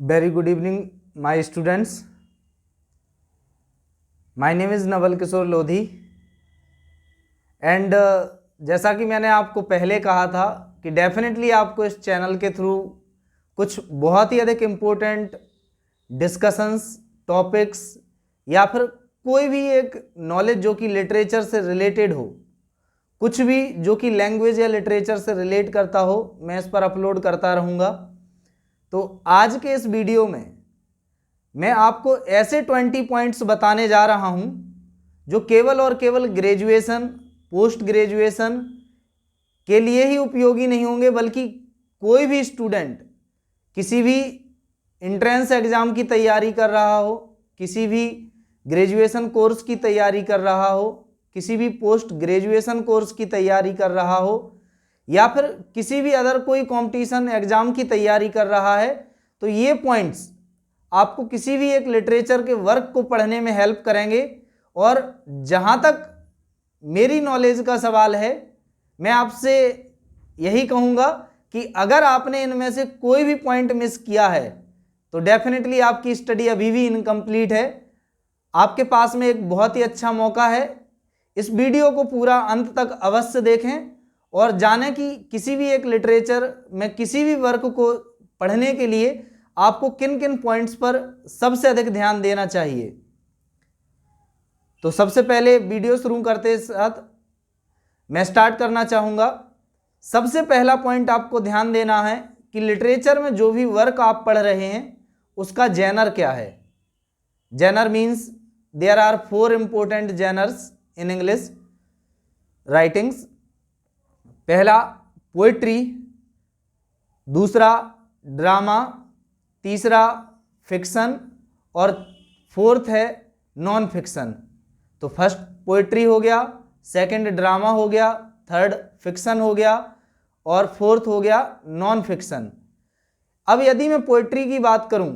Very good evening, my students. My name is Naval Kishore Lodhi and जैसा कि मैंने आपको पहले कहा था कि डेफिनेटली आपको इस चैनल के थ्रू कुछ बहुत ही अधिक इम्पोर्टेंट डिस्कशंस, टॉपिक्स या फिर कोई भी एक नॉलेज जो कि लिटरेचर से रिलेटेड हो, कुछ भी जो कि लैंग्वेज या लिटरेचर से रिलेट करता हो, मैं इस पर अपलोड करता रहूँगा। तो आज के इस वीडियो में मैं आपको ऐसे 20 पॉइंट्स बताने जा रहा हूं जो केवल और केवल ग्रेजुएशन, पोस्ट ग्रेजुएशन के लिए ही उपयोगी नहीं होंगे, बल्कि कोई भी स्टूडेंट किसी भी एंट्रेंस एग्ज़ाम की तैयारी कर रहा हो, किसी भी ग्रेजुएशन कोर्स की तैयारी कर रहा हो, किसी भी पोस्ट ग्रेजुएशन कोर्स की तैयारी कर रहा हो, या फिर किसी भी अदर कोई कंपटीशन एग्ज़ाम की तैयारी कर रहा है, तो ये पॉइंट्स आपको किसी भी एक लिटरेचर के वर्क को पढ़ने में हेल्प करेंगे। और जहाँ तक मेरी नॉलेज का सवाल है, मैं आपसे यही कहूँगा कि अगर आपने इनमें से कोई भी पॉइंट मिस किया है तो डेफिनेटली आपकी स्टडी अभी भी इनकम्प्लीट है। आपके पास में एक बहुत ही अच्छा मौका है। इस वीडियो को पूरा अंत तक अवश्य देखें और जानें कि किसी भी एक लिटरेचर में किसी भी वर्क को पढ़ने के लिए आपको किन किन पॉइंट्स पर सबसे अधिक ध्यान देना चाहिए। तो सबसे पहले वीडियो शुरू करते साथ मैं स्टार्ट करना चाहूँगा। सबसे पहला पॉइंट आपको ध्यान देना है कि लिटरेचर में जो भी वर्क आप पढ़ रहे हैं उसका जेनर क्या है। Genre means there are 4 important genres in English writings. पहला पोएट्री, दूसरा ड्रामा, तीसरा फिक्शन और फोर्थ है नॉन फिक्शन। तो फर्स्ट पोएट्री हो गया, सेकंड ड्रामा हो गया, थर्ड फिक्शन हो गया और फोर्थ हो गया नॉन फिक्शन। अब यदि मैं पोएट्री की बात करूं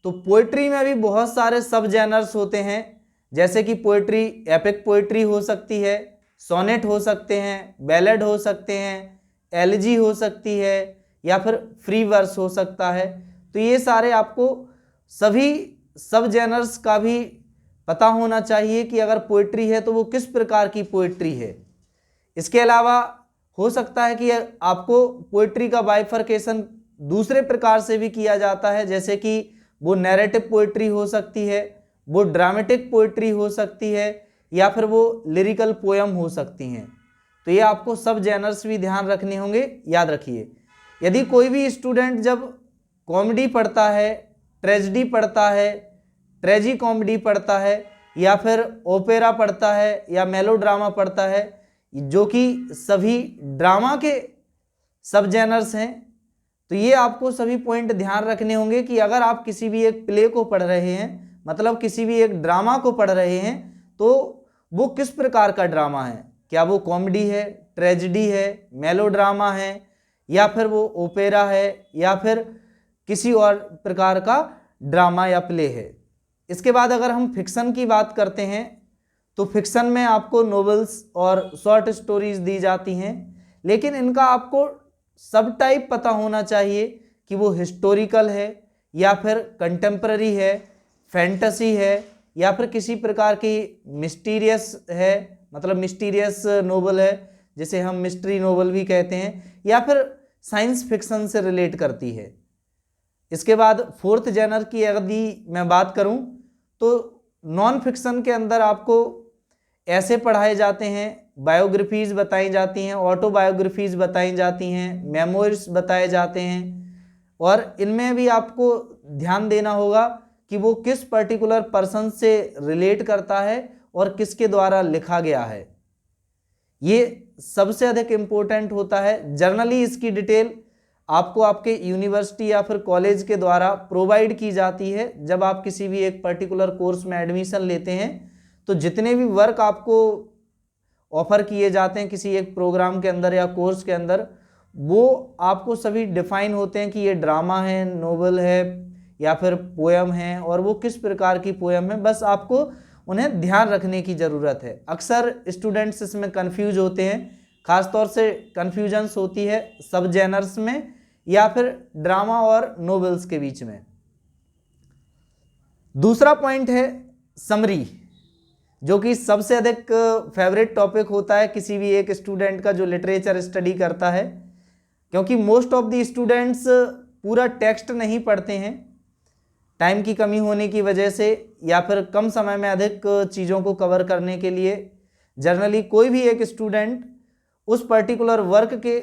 तो पोएट्री में भी बहुत सारे सब जेनर्स होते हैं, जैसे कि पोएट्री एपिक पोएट्री हो सकती है, सोनेट हो सकते हैं, बैलेड हो सकते हैं, एलिजी हो सकती है या फिर फ्री वर्स हो सकता है। तो ये सारे आपको सभी सब जेनर्स का भी पता होना चाहिए कि अगर पोएट्री है तो वो किस प्रकार की पोएट्री है। इसके अलावा हो सकता है कि आपको पोएट्री का बाइफरकेशन दूसरे प्रकार से भी किया जाता है, जैसे कि वो नैरेटिव पोएट्री हो सकती है, वो ड्रामेटिक पोएट्री हो सकती है या फिर वो लिरिकल पोयम हो सकती हैं। तो ये आपको सब जेनर्स भी ध्यान रखने होंगे। याद रखिए, यदि कोई भी स्टूडेंट जब कॉमेडी पढ़ता है, ट्रेजेडी पढ़ता है, ट्रेजी कॉमेडी पढ़ता है या फिर ओपेरा पढ़ता है या मेलोड्रामा पढ़ता है, जो कि सभी ड्रामा के सब जेनर्स हैं, तो ये आपको सभी पॉइंट ध्यान रखने होंगे कि अगर आप किसी भी एक प्ले को पढ़ रहे हैं, मतलब किसी भी एक ड्रामा को पढ़ रहे हैं, तो वो किस प्रकार का ड्रामा है। क्या वो कॉमेडी है, ट्रेजेडी है, मेलोड्रामा है या फिर वो ओपेरा है या फिर किसी और प्रकार का ड्रामा या प्ले है। इसके बाद अगर हम फिक्शन की बात करते हैं तो फिक्शन में आपको नोवेल्स और शॉर्ट स्टोरीज दी जाती हैं, लेकिन इनका आपको सब टाइप पता होना चाहिए कि वो हिस्टोरिकल है या फिर कंटेम्प्ररी है, फैंटेसी है या फिर किसी प्रकार की मिस्टीरियस है, मतलब मिस्टीरियस नोवेल है जिसे हम मिस्ट्री नोवेल भी कहते हैं, या फिर साइंस फिक्शन से रिलेट करती है। इसके बाद फोर्थ जेनर की यदि मैं बात करूं तो नॉन फिक्शन के अंदर आपको ऐसे पढ़ाए जाते हैं, बायोग्राफीज़ बताई जाती हैं, ऑटोबायोग्राफीज़ बताई जाती हैं, मेमोइर्स बताए जाते हैं, और इनमें भी आपको ध्यान देना होगा कि वो किस पर्टिकुलर पर्सन से रिलेट करता है और किसके द्वारा लिखा गया है। ये सबसे अधिक इम्पोर्टेंट होता है। जर्नली इसकी डिटेल आपको आपके यूनिवर्सिटी या फिर कॉलेज के द्वारा प्रोवाइड की जाती है। जब आप किसी भी एक पर्टिकुलर कोर्स में एडमिशन लेते हैं तो जितने भी वर्क आपको ऑफर किए जाते हैं किसी एक प्रोग्राम के अंदर या कोर्स के अंदर, वो आपको सभी डिफाइन होते हैं कि ये ड्रामा है, नोवेल है या फिर पोएम है, और वो किस प्रकार की पोएम है। बस आपको उन्हें ध्यान रखने की ज़रूरत है। अक्सर स्टूडेंट्स इसमें कंफ्यूज होते हैं, खासतौर से कन्फ्यूजन्स होती है सब जेनर्स में या फिर ड्रामा और नोवेल्स के बीच में। दूसरा पॉइंट है समरी, जो कि सबसे अधिक फेवरेट टॉपिक होता है किसी भी एक स्टूडेंट का जो लिटरेचर स्टडी करता है, क्योंकि मोस्ट ऑफ द स्टूडेंट्स पूरा टेक्स्ट नहीं पढ़ते हैं टाइम की कमी होने की वजह से, या फिर कम समय में अधिक चीज़ों को कवर करने के लिए जनरली कोई भी एक स्टूडेंट उस पर्टिकुलर वर्क के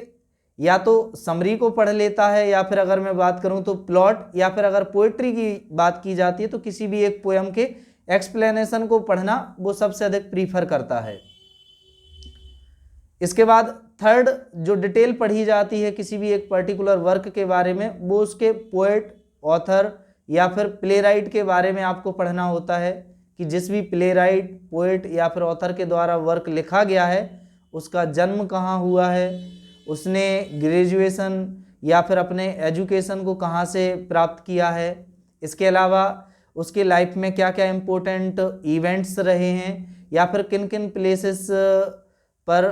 या तो समरी को पढ़ लेता है, या फिर अगर मैं बात करूं तो प्लॉट, या फिर अगर पोएट्री की बात की जाती है तो किसी भी एक पोएम के एक्सप्लेनेशन को पढ़ना वो सबसे अधिक प्रीफर करता है। इसके बाद थर्ड जो डिटेल पढ़ी जाती है किसी भी एक पर्टिकुलर वर्क के बारे में, वो उसके पोएट, ऑथर या फिर प्ले राइट के बारे में आपको पढ़ना होता है कि जिस भी प्ले राइट, पोएट या फिर ऑथर के द्वारा वर्क लिखा गया है उसका जन्म कहाँ हुआ है, उसने ग्रेजुएशन या फिर अपने एजुकेशन को कहाँ से प्राप्त किया है, इसके अलावा उसके लाइफ में क्या क्या इम्पोर्टेंट इवेंट्स रहे हैं, या फिर किन किन प्लेसेस पर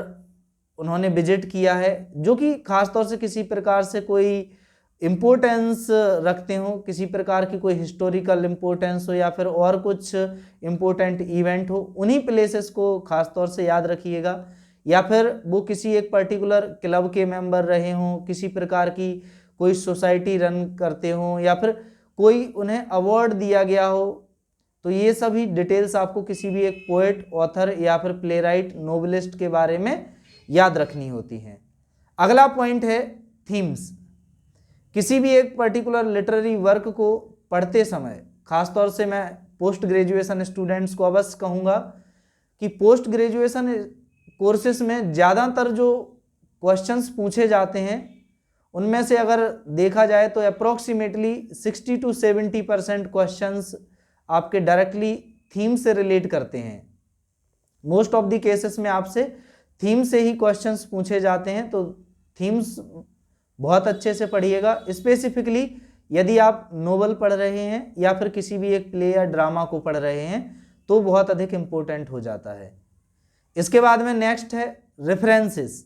उन्होंने विजिट किया है जो कि खास तौर से किसी प्रकार से कोई इम्पोर्टेंस रखते हो, किसी प्रकार की कोई हिस्टोरिकल इम्पोर्टेंस हो या फिर और कुछ इम्पोर्टेंट इवेंट हो, उन्हीं प्लेसेस को खास तौर से याद रखिएगा। या फिर वो किसी एक पर्टिकुलर क्लब के मेंबर रहे हों, किसी प्रकार की कोई सोसाइटी रन करते हों, या फिर कोई उन्हें अवार्ड दिया गया हो, तो ये सभी डिटेल्स आपको किसी भी एक पोएट, ऑथर या फिर प्ले राइट, नोवेलिस्ट के बारे में याद रखनी होती हैं। अगला पॉइंट है थीम्स। किसी भी एक पर्टिकुलर लिटरेरी वर्क को पढ़ते समय, खासतौर से मैं पोस्ट ग्रेजुएशन स्टूडेंट्स को अवश्य कहूँगा कि पोस्ट ग्रेजुएशन कोर्सेस में ज़्यादातर जो क्वेश्चंस पूछे जाते हैं उनमें से अगर देखा जाए तो अप्रॉक्सीमेटली 60 to 70% क्वेश्चंस आपके डायरेक्टली थीम से रिलेट करते हैं। मोस्ट ऑफ द केसेस में आपसे थीम से ही क्वेश्चंस पूछे जाते हैं, तो थीम्स बहुत अच्छे से पढ़िएगा। स्पेसिफिकली यदि आप नोवेल पढ़ रहे हैं या फिर किसी भी एक प्ले या ड्रामा को पढ़ रहे हैं तो बहुत अधिक इम्पोर्टेंट हो जाता है। इसके बाद में नेक्स्ट है रेफरेंसेस।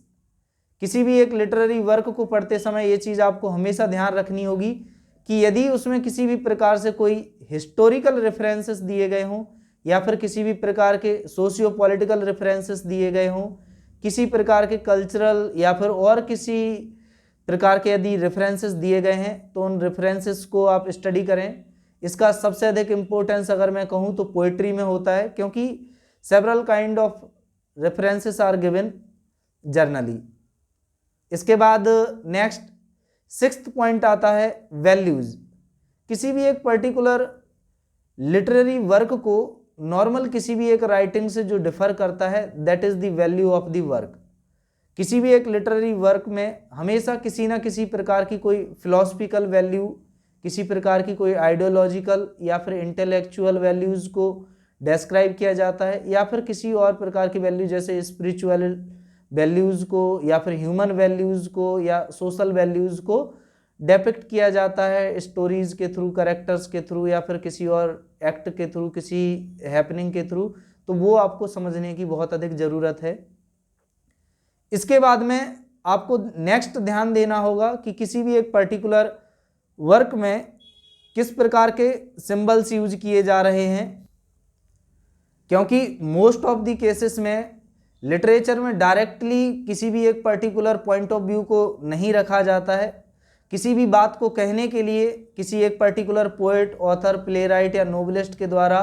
किसी भी एक लिटरेरी वर्क को पढ़ते समय ये चीज़ आपको हमेशा ध्यान रखनी होगी कि यदि उसमें किसी भी प्रकार से कोई हिस्टोरिकल रेफरेंसेस दिए गए हों या फिर किसी भी प्रकार के सोशियो पॉलिटिकल रेफरेंसेस दिए गए हों, किसी प्रकार के कल्चरल या फिर और किसी प्रकार के यदि रेफरेंसेस दिए गए हैं तो उन रेफरेंसेस को आप स्टडी करें। इसका सबसे अधिक इम्पोर्टेंस अगर मैं कहूँ तो पोइट्री में होता है, क्योंकि several kind of references are given generally. इसके बाद नेक्स्ट 6th पॉइंट आता है वैल्यूज़। किसी भी एक पर्टिकुलर लिटरेरी वर्क को नॉर्मल किसी भी एक राइटिंग से जो डिफर करता है that is the value of the work. किसी भी एक लिटरेरी वर्क में हमेशा किसी ना किसी प्रकार की कोई फिलोसफिकल वैल्यू, किसी प्रकार की कोई आइडियोलॉजिकल या फिर इंटेलेक्चुअल वैल्यूज़ को डिस्क्राइब किया जाता है, या फिर किसी और प्रकार की वैल्यू जैसे स्पिरिचुअल वैल्यूज़ को या फिर ह्यूमन वैल्यूज़ को या सोशल वैल्यूज़ को डेपिक्ट किया जाता है स्टोरीज़ के थ्रू, कैरेक्टर्स के थ्रू या फिर किसी और एक्ट के थ्रू, किसी हैपनिंग के थ्रू। तो वो आपको समझने की बहुत अधिक ज़रूरत है। इसके बाद में आपको नेक्स्ट ध्यान देना होगा कि किसी भी एक पर्टिकुलर वर्क में किस प्रकार के सिंबल्स यूज किए जा रहे हैं, क्योंकि मोस्ट ऑफ द केसेस में लिटरेचर में डायरेक्टली किसी भी एक पर्टिकुलर पॉइंट ऑफ व्यू को नहीं रखा जाता है। किसी भी बात को कहने के लिए किसी एक particular poet, author, play right या नोवेलिस्ट के द्वारा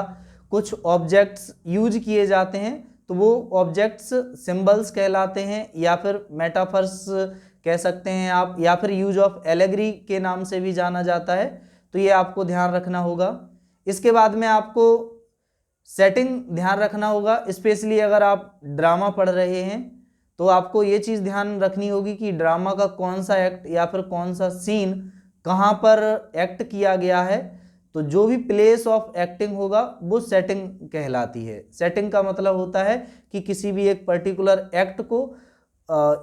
कुछ ऑब्जेक्ट्स यूज किए जाते हैं, तो वो ऑब्जेक्ट्स सिंबल्स कहलाते हैं या फिर मेटाफर्स कह सकते हैं आप, या फिर यूज ऑफ एलेगरी के नाम से भी जाना जाता है। तो ये आपको ध्यान रखना होगा। इसके बाद में आपको सेटिंग ध्यान रखना होगा, स्पेशली अगर आप ड्रामा पढ़ रहे हैं तो आपको ये चीज़ ध्यान रखनी होगी कि ड्रामा का कौन सा एक्ट या फिर कौन सा सीन कहाँ पर एक्ट किया गया है। तो जो भी प्लेस ऑफ एक्टिंग होगा वो सेटिंग कहलाती है। सेटिंग का मतलब होता है कि किसी भी एक पर्टिकुलर एक्ट को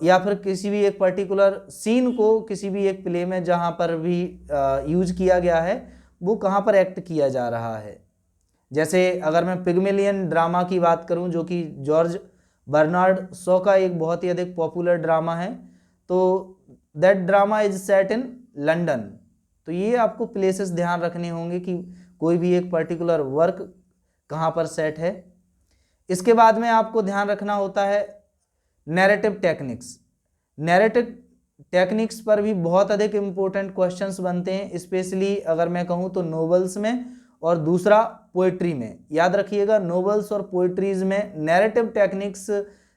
या फिर किसी भी एक पर्टिकुलर सीन को किसी भी एक प्ले में जहाँ पर भी यूज किया गया है वो कहाँ पर एक्ट किया जा रहा है। जैसे अगर मैं पिग्मेलियन ड्रामा की बात करूं जो कि जॉर्ज बर्नार्ड शॉ का एक बहुत ही अधिक पॉपुलर ड्रामा है, तो that drama is set in London. तो ये आपको प्लेसेस ध्यान रखने होंगे कि कोई भी एक पर्टिकुलर वर्क कहाँ पर सेट है। इसके बाद में आपको ध्यान रखना होता है नैरेटिव टेक्निक्स। नैरेटिव टेक्निक्स पर भी बहुत अधिक इम्पोर्टेंट क्वेश्चंस बनते हैं, स्पेशली अगर मैं कहूँ तो नोवेल्स में और दूसरा पोइट्री में। याद रखिएगा, नोवेल्स और पोइट्रीज में नैरेटिव टेक्निक्स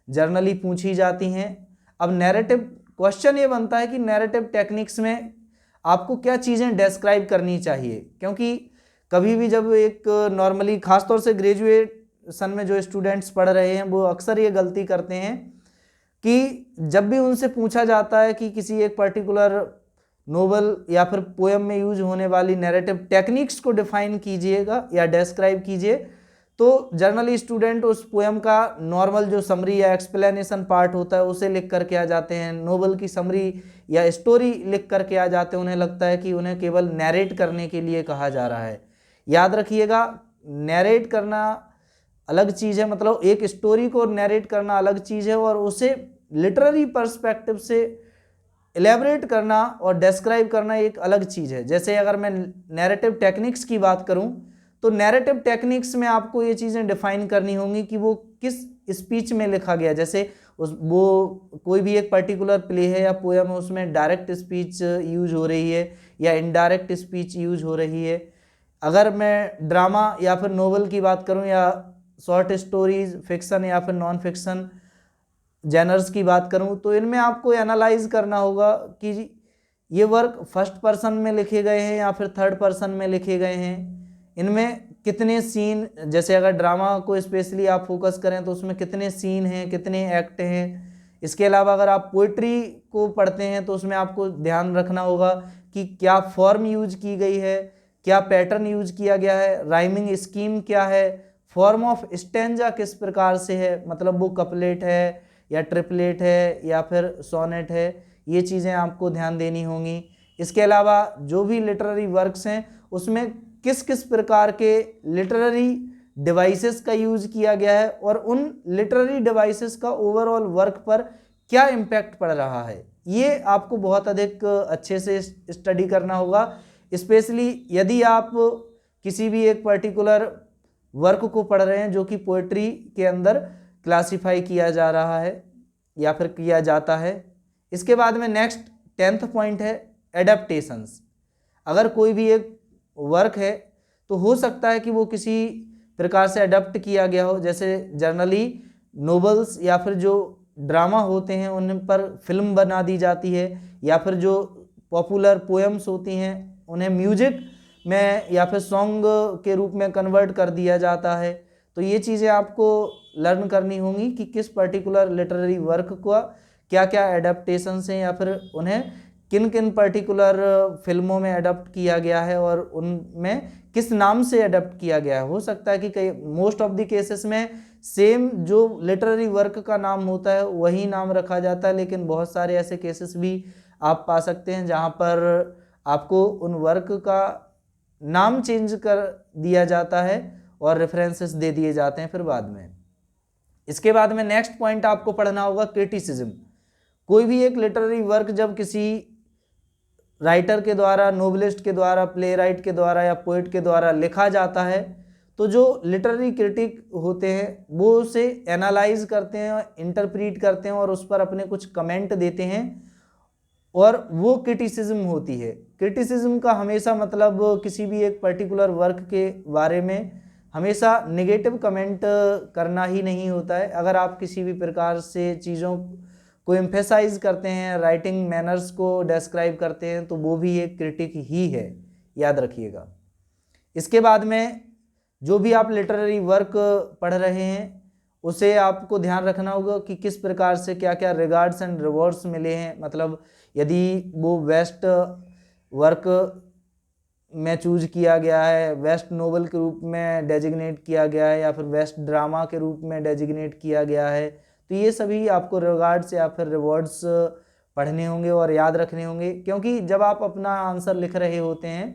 जर्नली पूछी जाती हैं। अब नैरेटिव क्वेश्चन ये बनता है कि नैरेटिव टेक्निक्स में आपको क्या चीज़ें डिस्क्राइब करनी चाहिए, क्योंकि कभी भी जब एक नॉर्मली खासतौर से ग्रेजुएशन में जो स्टूडेंट्स पढ़ रहे हैं वो अक्सर ये गलती करते हैं कि जब भी उनसे पूछा जाता है कि किसी एक पर्टिकुलर नोवेल या फिर पोएम में यूज होने वाली नैरेटिव टेक्निक्स को डिफाइन कीजिएगा या डिस्क्राइब कीजिए, तो जनरली स्टूडेंट उस पोएम का नॉर्मल जो समरी या एक्सप्लेनेशन पार्ट होता है उसे लिख करके आ जाते हैं, नोवेल की समरी या स्टोरी लिख करके आ जाते हैं। उन्हें लगता है कि उन्हें केवल नैरेट करने के लिए कहा जा रहा है। याद रखिएगा, नैरेट करना अलग चीज़ है, मतलब एक स्टोरी को नैरेट करना अलग चीज़ है और उसे लिटरेरी पर्सपेक्टिव से एलेबरेट करना और डिस्क्राइब करना एक अलग चीज़ है। जैसे अगर मैं नैरेटिव टेक्निक्स की बात करूं तो नैरेटिव टेक्निक्स में आपको ये चीज़ें डिफाइन करनी होंगी कि वो किस स्पीच में लिखा गया। जैसे वो कोई भी एक पर्टिकुलर प्ले है या पोएम है, उसमें डायरेक्ट स्पीच यूज हो रही है या इनडायरेक्ट स्पीच यूज हो रही है। अगर मैं ड्रामा या फिर नोवेल की बात करूं या शॉर्ट स्टोरीज, फिक्शन या फिर नॉन फिक्शन जेनर्स की बात करूं, तो इनमें आपको एनालाइज करना होगा कि ये वर्क फर्स्ट पर्सन में लिखे गए हैं या फिर थर्ड पर्सन में लिखे गए हैं, इनमें कितने सीन, जैसे अगर ड्रामा को स्पेशली आप फोकस करें तो उसमें कितने सीन हैं, कितने एक्ट हैं। इसके अलावा अगर आप पोइट्री को पढ़ते हैं तो उसमें आपको ध्यान रखना होगा कि क्या फॉर्म यूज की गई है, क्या पैटर्न यूज किया गया है, राइमिंग स्कीम क्या है, फॉर्म ऑफ स्टेंजा किस प्रकार से है, मतलब वो कपलेट है या ट्रिपलेट है या फिर सोनेट है, ये चीज़ें आपको ध्यान देनी होंगी। इसके अलावा जो भी लिटरेरी वर्क्स हैं उसमें किस किस प्रकार के लिटरेरी डिवाइसेस का यूज किया गया है और उन लिटरेरी डिवाइसेस का ओवरऑल वर्क पर क्या इम्पैक्ट पड़ रहा है, ये आपको बहुत अधिक अच्छे से स्टडी करना होगा। स्पेशली यदि आप किसी भी एक पर्टिकुलर वर्क को पढ़ रहे हैं जो कि पोएट्री के अंदर क्लासिफाई किया जा रहा है या फिर किया जाता है। इसके बाद में नेक्स्ट 10th पॉइंट है एडेप्टेशंस। अगर कोई भी एक वर्क है तो हो सकता है कि वो किसी प्रकार से अडेप्ट किया गया हो, जैसे जनरली नोवेल्स या फिर जो ड्रामा होते हैं उन पर फिल्म बना दी जाती है या फिर जो पॉपुलर पोएम्स होती हैं उन्हें म्यूजिक में या फिर सॉन्ग के रूप में कन्वर्ट कर दिया जाता है। तो ये चीज़ें आपको लर्न करनी होंगी कि किस पर्टिकुलर लिटरेरी वर्क का क्या क्या एडेप्टेशंस हैं या फिर उन्हें किन किन पर्टिकुलर फिल्मों में अडेप्ट किया गया है और उनमें किस नाम से अडेप्ट किया गया है। हो सकता है कि कई मोस्ट ऑफ द केसेस में सेम जो लिटरेरी वर्क का नाम होता है वही नाम रखा जाता है, लेकिन बहुत सारे ऐसे केसेस भी आप पा सकते हैं जहाँ पर आपको उन वर्क का नाम चेंज कर दिया जाता है और रेफरेंसेस दे दिए जाते हैं फिर बाद में। इसके बाद में नेक्स्ट पॉइंट आपको पढ़ना होगा क्रिटिसिज्म। कोई भी एक लिटरेरी वर्क जब किसी राइटर के द्वारा, नोवेलिस्ट के द्वारा, प्ले राइट के द्वारा या पोइट के द्वारा लिखा जाता है तो जो लिटरेरी क्रिटिक होते हैं वो उसे एनालाइज करते हैं, इंटरप्रीट करते हैं और उस पर अपने कुछ कमेंट देते हैं और वो क्रिटिसिज्म होती है। क्रिटिसिज्म का हमेशा मतलब किसी भी एक पर्टिकुलर वर्क के बारे में हमेशा नेगेटिव कमेंट करना ही नहीं होता है। अगर आप किसी भी प्रकार से चीज़ों को एम्फेसाइज करते हैं, राइटिंग मैनर्स को डिस्क्राइब करते हैं, तो वो भी एक क्रिटिक ही है, याद रखिएगा। इसके बाद में जो भी आप लिटरेरी वर्क पढ़ रहे हैं उसे आपको ध्यान रखना होगा कि किस प्रकार से क्या क्या रिगार्ड्स एंड रिवॉर्ड्स मिले हैं। मतलब यदि वो बेस्ट वर्क में चूज किया गया है, बेस्ट नोवेल के रूप में डेजिग्नेट किया गया है या फिर बेस्ट ड्रामा के रूप में डेजिग्नेट किया गया है, तो ये सभी आपको रिगार्ड्स या फिर रिवॉर्ड्स पढ़ने होंगे और याद रखने होंगे। क्योंकि जब आप अपना आंसर लिख रहे होते हैं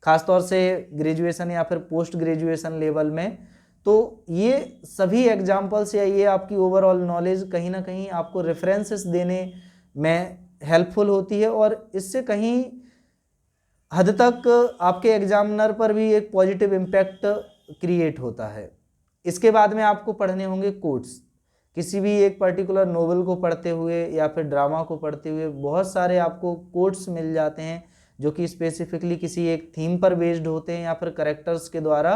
खासतौर से ग्रेजुएशन या फिर पोस्ट ग्रेजुएशन लेवल में, तो ये सभी एग्जाम्पल्स या ये आपकी ओवरऑल नॉलेज कहीं ना कहीं आपको रेफरेंसेस देने में हेल्पफुल होती है और इससे कहीं हद तक आपके एग्जामिनर पर भी एक पॉजिटिव इम्पैक्ट क्रिएट होता है। इसके बाद में आपको पढ़ने होंगे कोट्स। किसी भी एक पर्टिकुलर नोवेल को पढ़ते हुए या फिर ड्रामा को पढ़ते हुए बहुत सारे आपको कोट्स मिल जाते हैं जो कि स्पेसिफिकली किसी एक थीम पर बेस्ड होते हैं या फिर करेक्टर्स के द्वारा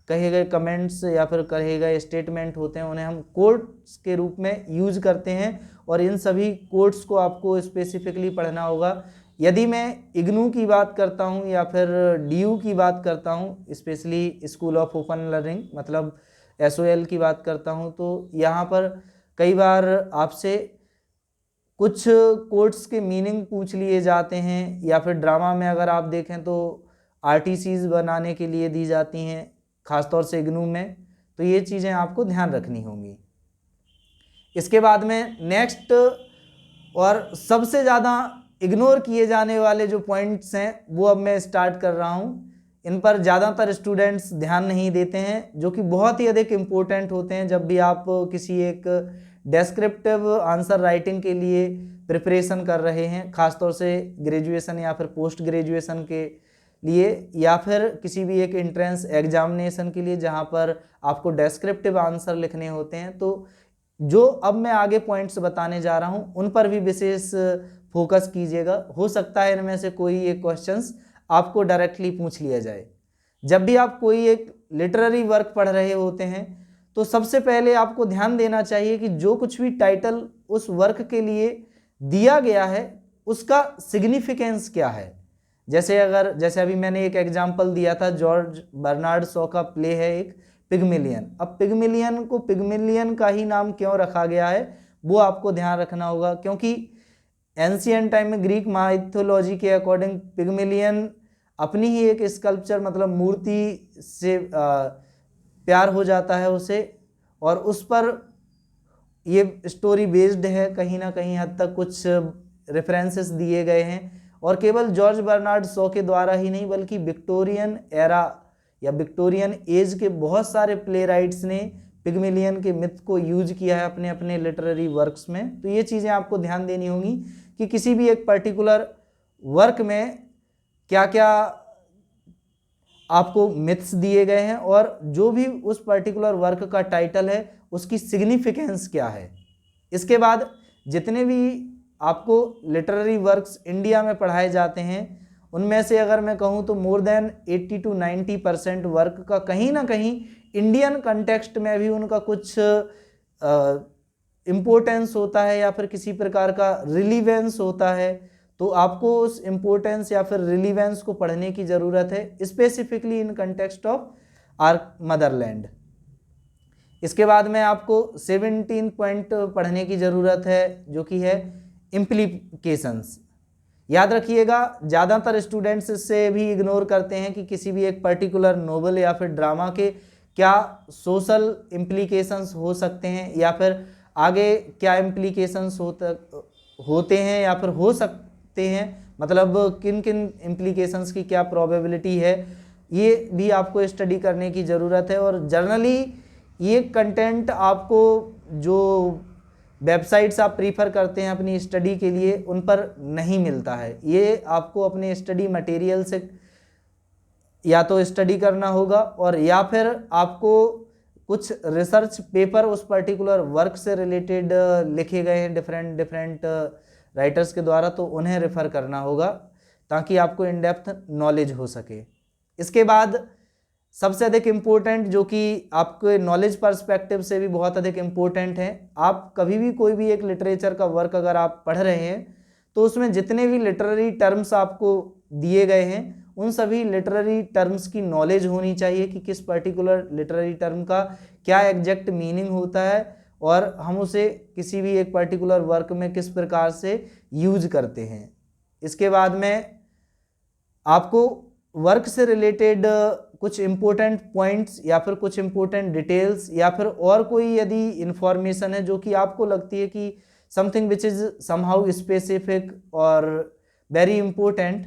कहे गए कमेंट्स या फिर कहे गए स्टेटमेंट होते हैं, उन्हें हम कोट्स के रूप में यूज करते हैं और इन सभी कोट्स को आपको स्पेसिफिकली पढ़ना होगा। यदि मैं इग्नू की बात करता हूं या फिर डीयू की बात करता हूं, specially school of open learning मतलब SOL की बात करता हूं, तो यहाँ पर कई बार आपसे कुछ कोट्स के मीनिंग पूछ लिए जाते हैं या फिर ड्रामा में अगर आप देखें तो RTCs बनाने के लिए दी जाती हैं, खासतौर से इग्नू में। तो ये चीज़ें आपको ध्यान रखनी होंगी। इसके बाद में नेक्स्ट और सबसे ज़्यादा इग्नोर किए जाने वाले जो पॉइंट्स हैं वो अब मैं स्टार्ट कर रहा हूँ। इन पर ज़्यादातर स्टूडेंट्स ध्यान नहीं देते हैं, जो कि बहुत ही अधिक इम्पोर्टेंट होते हैं जब भी आप किसी एक डेस्क्रिप्टिव आंसर राइटिंग के लिए प्रिपरेशन कर रहे हैं, खासतौर से ग्रेजुएशन या फिर पोस्ट ग्रेजुएशन के लिए या फिर किसी भी एक एंट्रेंस एग्जामिनेशन के लिए जहाँ पर आपको डेस्क्रिप्टिव आंसर लिखने होते हैं। तो जो अब मैं आगे पॉइंट्स बताने जा रहा हूँ उन पर भी विशेष फोकस कीजिएगा। हो सकता है इनमें से कोई एक क्वेश्चंस आपको डायरेक्टली पूछ लिया जाए। जब भी आप कोई एक लिटरेरी वर्क पढ़ रहे होते हैं तो सबसे पहले आपको ध्यान देना चाहिए कि जो कुछ भी टाइटल उस वर्क के लिए दिया गया है उसका सिग्निफिकेंस क्या है। जैसे अभी मैंने एक एग्जाम्पल दिया था, जॉर्ज बर्नार्ड शॉ का प्ले है एक पिग्मेलियन। अब पिग्मेलियन को पिग्मेलियन का ही नाम क्यों रखा गया है वो आपको ध्यान रखना होगा, क्योंकि एंशियंट टाइम में ग्रीक माइथोलॉजी के अकॉर्डिंग पिग्मेलियन अपनी ही एक स्कल्पचर मतलब मूर्ति से प्यार हो जाता है उसे, और उस पर ये स्टोरी बेस्ड है। कहीं ना कहीं हद तक कुछ रेफरेंसेस दिए गए हैं और केवल जॉर्ज बर्नार्ड शॉ के द्वारा ही नहीं बल्कि विक्टोरियन एरा या विक्टोरियन एज के बहुत सारे प्ले राइट्स ने पिग्मेलियन के मिथ को यूज किया है अपने अपने लिटरेरी वर्क्स में। तो ये चीज़ें आपको ध्यान देनी होंगी कि किसी भी एक पर्टिकुलर वर्क में क्या क्या आपको मिथ्स दिए गए हैं और जो भी उस पर्टिकुलर वर्क का टाइटल है उसकी सिग्निफिकेंस क्या है। इसके बाद जितने भी आपको लिटरेरी वर्क्स इंडिया में पढ़ाए जाते हैं उनमें से अगर मैं कहूँ तो मोर देन 80 to 90% वर्क का कहीं ना कहीं इंडियन कंटेक्स्ट में भी उनका कुछ इम्पोर्टेंस होता है या फिर किसी प्रकार का रिलीवेंस होता है। तो आपको उस इम्पोर्टेंस या फिर रिलीवेंस को पढ़ने की ज़रूरत है, specifically in context of our motherland. इसके बाद में आपको 17 पॉइंट पढ़ने की ज़रूरत है जो कि है इम्प्लीकेशंस। याद रखिएगा ज़्यादातर स्टूडेंट्स इससे भी इग्नोर करते हैं कि किसी भी एक पर्टिकुलर नोवेल या फिर ड्रामा के क्या सोशल इम्प्लीकेशंस हो सकते हैं या फिर आगे क्या इम्प्लीकेशंस होते हैं या फिर हो सकते हैं, मतलब किन किन इम्प्लीकेशंस की क्या प्रोबेबिलिटी है, ये भी आपको स्टडी करने की ज़रूरत है। और जनरली ये कंटेंट आपको जो वेबसाइट्स आप प्रीफर करते हैं अपनी स्टडी के लिए उन पर नहीं मिलता है। ये आपको अपने स्टडी मटेरियल से या तो स्टडी करना होगा और या फिर आपको कुछ रिसर्च पेपर उस पर्टिकुलर वर्क से रिलेटेड लिखे गए हैं डिफरेंट राइटर्स के द्वारा, तो उन्हें रेफर करना होगा ताकि आपको इन डेप्थ नॉलेज हो सके। इसके बाद सबसे अधिक इम्पोर्टेंट जो कि आपके नॉलेज पर्सपेक्टिव से भी बहुत अधिक इम्पोर्टेंट है, आप कभी भी कोई भी एक लिटरेचर का वर्क अगर आप पढ़ रहे हैं तो उसमें जितने भी लिटरेरी टर्म्स आपको दिए गए हैं उन सभी लिटरेरी टर्म्स की नॉलेज होनी चाहिए कि किस पर्टिकुलर लिटरेरी टर्म का क्या एग्जैक्ट मीनिंग होता है और हम उसे किसी भी एक पर्टिकुलर वर्क में किस प्रकार से यूज करते हैं। इसके बाद में आपको वर्क से रिलेटेड कुछ इम्पोर्टेंट पॉइंट्स या फिर कुछ इम्पोर्टेंट डिटेल्स या फिर और कोई यदि इंफॉर्मेशन है जो कि आपको लगती है कि something which is somehow specific और very important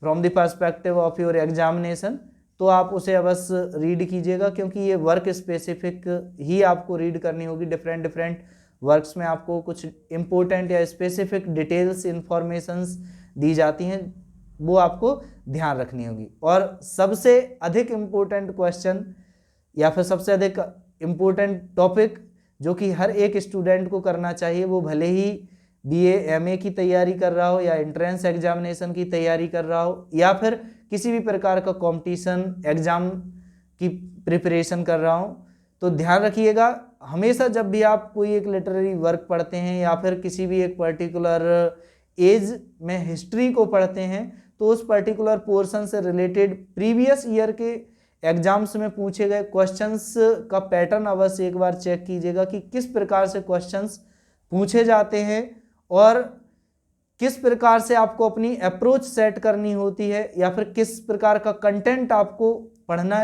from the perspective of your examination, तो आप उसे अवश्य रीड कीजिएगा, क्योंकि ये वर्क स्पेसिफिक ही आपको रीड करनी होगी। डिफरेंट वर्क्स में आपको कुछ इम्पोर्टेंट या स्पेसिफिक डिटेल्स इंफॉर्मेशंस दी जाती हैं वो आपको ध्यान रखनी होगी। और सबसे अधिक इम्पोर्टेंट क्वेश्चन या फिर सबसे अधिक इम्पोर्टेंट टॉपिक जो कि हर एक स्टूडेंट को करना चाहिए, वो भले ही BA MA की तैयारी कर रहा हो या एंट्रेंस एग्जामिनेशन की तैयारी कर रहा हो या फिर किसी भी प्रकार का कंपटीशन एग्जाम की प्रिपरेशन कर रहा हो, तो ध्यान रखिएगा हमेशा जब भी आप कोई एक लिटरेरी वर्क पढ़ते हैं या फिर किसी भी एक पर्टिकुलर एज में हिस्ट्री को पढ़ते हैं, तो उस पर्टिकुलर पोर्शन से रिलेटेड प्रीवियस ईयर के एग्जाम्स में पूछे गए क्वेश्चंस का पैटर्न अवश्य एक बार चेक कीजिएगा कि किस प्रकार से क्वेश्चंस पूछे जाते हैं और किस प्रकार से आपको अपनी अप्रोच सेट करनी होती है या फिर किस प्रकार का कंटेंट आपको पढ़ना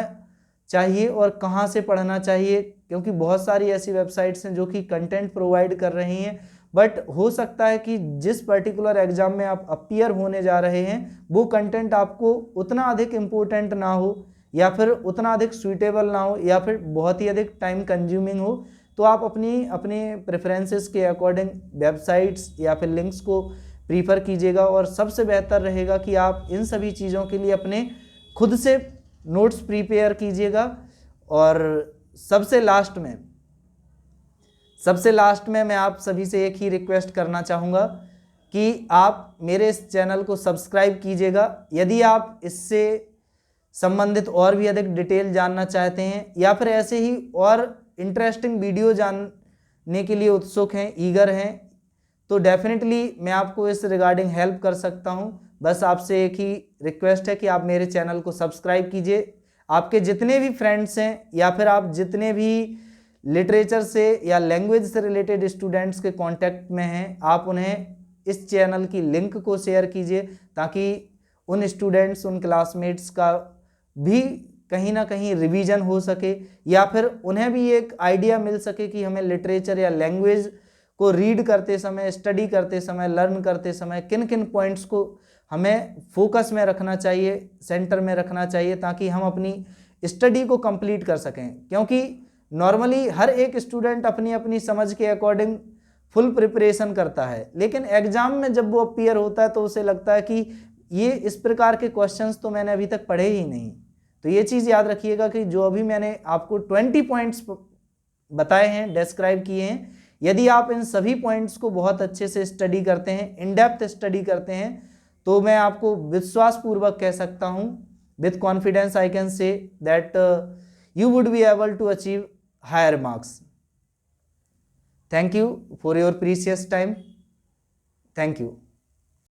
चाहिए और कहाँ से पढ़ना चाहिए। क्योंकि बहुत सारी ऐसी वेबसाइट्स हैं जो कि कंटेंट प्रोवाइड कर रही हैं, बट हो सकता है कि जिस पर्टिकुलर एग्जाम में आप अपीयर होने जा रहे हैं वो कंटेंट आपको उतना अधिक इम्पोर्टेंट ना हो या फिर उतना अधिक सूटेबल ना हो या फिर बहुत ही अधिक टाइम कंज्यूमिंग हो, तो आप अपने प्रेफरेंसेस के अकॉर्डिंग वेबसाइट्स या फिर लिंक्स को प्रीफर कीजिएगा। और सबसे बेहतर रहेगा कि आप इन सभी चीज़ों के लिए अपने खुद से नोट्स प्रिपेयर कीजिएगा। और सबसे लास्ट में मैं आप सभी से एक ही रिक्वेस्ट करना चाहूँगा कि आप मेरे इस चैनल को सब्सक्राइब कीजिएगा। यदि आप इससे संबंधित और भी अधिक डिटेल जानना चाहते हैं या फिर ऐसे ही और इंटरेस्टिंग वीडियो जानने के लिए उत्सुक हैं, ईगर हैं, तो डेफिनेटली मैं आपको इस रिगार्डिंग हेल्प कर सकता हूं। बस आपसे एक ही रिक्वेस्ट है कि आप मेरे चैनल को सब्सक्राइब कीजिए। आपके जितने भी फ्रेंड्स हैं या फिर आप जितने भी लिटरेचर से या लैंग्वेज से रिलेटेड स्टूडेंट्स के कांटेक्ट में हैं, आप उन्हें इस चैनल की लिंक को शेयर कीजिए ताकि उन स्टूडेंट्स, उन क्लासमेट्स का भी कहीं ना कहीं रिवीजन हो सके या फिर उन्हें भी एक आइडिया मिल सके कि हमें लिटरेचर या लैंग्वेज को रीड करते समय, स्टडी करते समय, लर्न करते समय किन किन पॉइंट्स को हमें फोकस में रखना चाहिए, सेंटर में रखना चाहिए, ताकि हम अपनी स्टडी को कंप्लीट कर सकें। क्योंकि नॉर्मली हर एक स्टूडेंट अपनी अपनी समझ के अकॉर्डिंग फुल प्रिपरेशन करता है, लेकिन एग्जाम में जब वो अपीयर होता है तो उसे लगता है कि ये इस प्रकार के क्वेश्चंस तो मैंने अभी तक पढ़े ही नहीं। तो ये चीज़ याद रखिएगा कि जो अभी मैंने आपको 20 पॉइंट्स बताए हैं, डिस्क्राइब किए हैं, यदि आप इन सभी पॉइंट्स को बहुत अच्छे से स्टडी करते हैं, इन डेप्थ स्टडी करते हैं, तो मैं आपको विश्वासपूर्वक कह सकता हूँ, with confidence I can say that you would be able to achieve higher marks. Thank you for your precious time. Thank you.